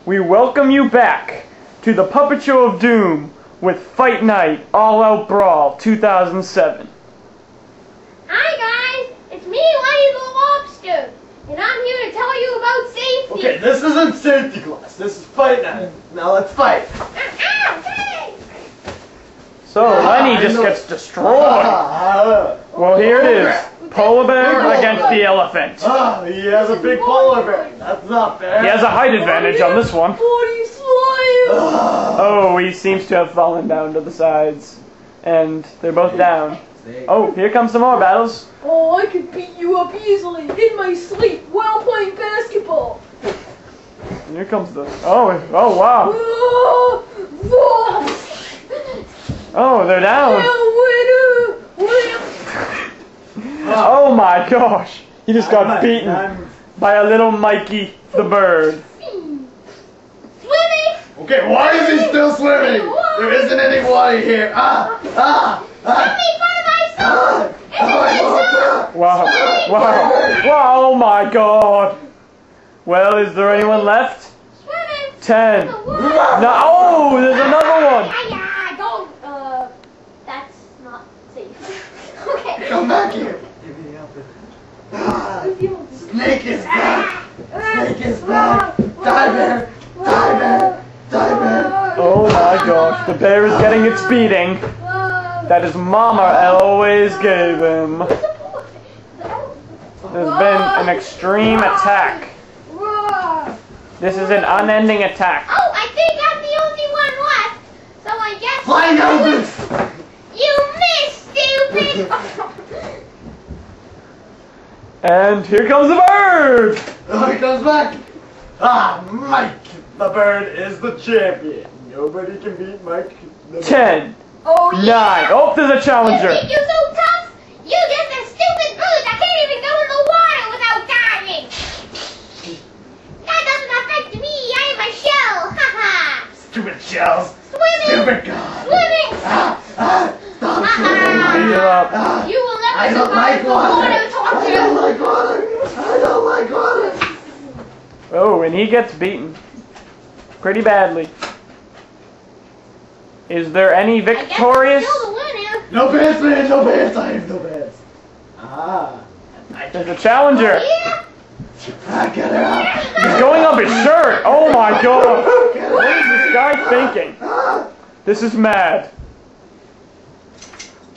we welcome you back to the Puppet Show of Doom with Fight Night All Out Brawl 2007. Hi guys, it's me, Lenny the Lobster, and I'm here to tell you about safety. Okay, this isn't safety class, this is Fight Night. Now let's fight. Hey! So Lenny just gets destroyed. Well, here it is. Polar bear against the elephant. He has a big polar bear. That's not fair. He has a height advantage on this one. Oh, he seems to have fallen down to the sides. And they're both down. Oh, here comes some more battles. Oh, I could beat you up easily in my sleep while playing basketball. Here comes the... Oh, wow. Oh, they're down. Oh my gosh. He just got beaten by a little Mikey the bird. Swimming! Okay, why is he still swimming? There isn't any water here. Let me find myself! Wow. Oh my god. Well, is there anyone left? Swimming! 10. No, oh, there's another one. Don't, that's not safe. Okay. Come back here. Snake is back. Snake is back. Die bear. Die bear. Die bear. Oh my gosh, the bear is getting its beating that his mama always gave him. There's been an extreme attack. This is an unending attack. Oh, I think I'm the only one left. So I guess... Flying elephants! You missed, stupid! And here comes the bird! Oh, he comes back. Mike the bird is the champion. Nobody can beat Mike the bird. 10. Oh, 9. Oh, there's a challenger. You think you're so tough? You just a stupid bird that can't even go in the water without dying. That doesn't affect me. I am a shell. Haha. Stupid shells. Swimming. Stupid god. Swimming. Stop swimming. Give up. You will never I don't survive like the water. water I don't like water. I don't like water. Oh, and he gets beaten pretty badly. Is there any victorious? I guess I'm still the winner. No pants, man. No pants. I have no pants. There's a challenger. Yeah. Get her out. He's going up his shirt. Oh my god. What is this guy thinking? This is mad.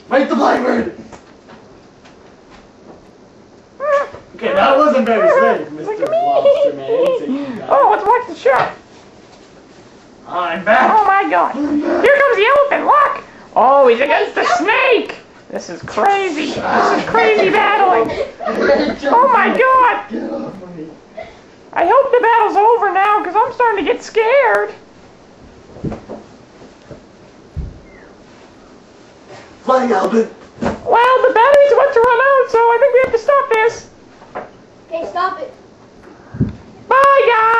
Fight the blackbird. Okay, that wasn't very safe, Mr. Lobster Man. Oh, let's watch the show. I'm back. Oh my god. Here comes the elephant. Look. Oh, he's against the snake. This is crazy. This is crazy battling. Oh my god. Get off of me. I hope the battle's over now because I'm starting to get scared. Flying elephant. Well, the battery's about to run out, so I think we have to stop this. Okay, stop it. Bye, guys.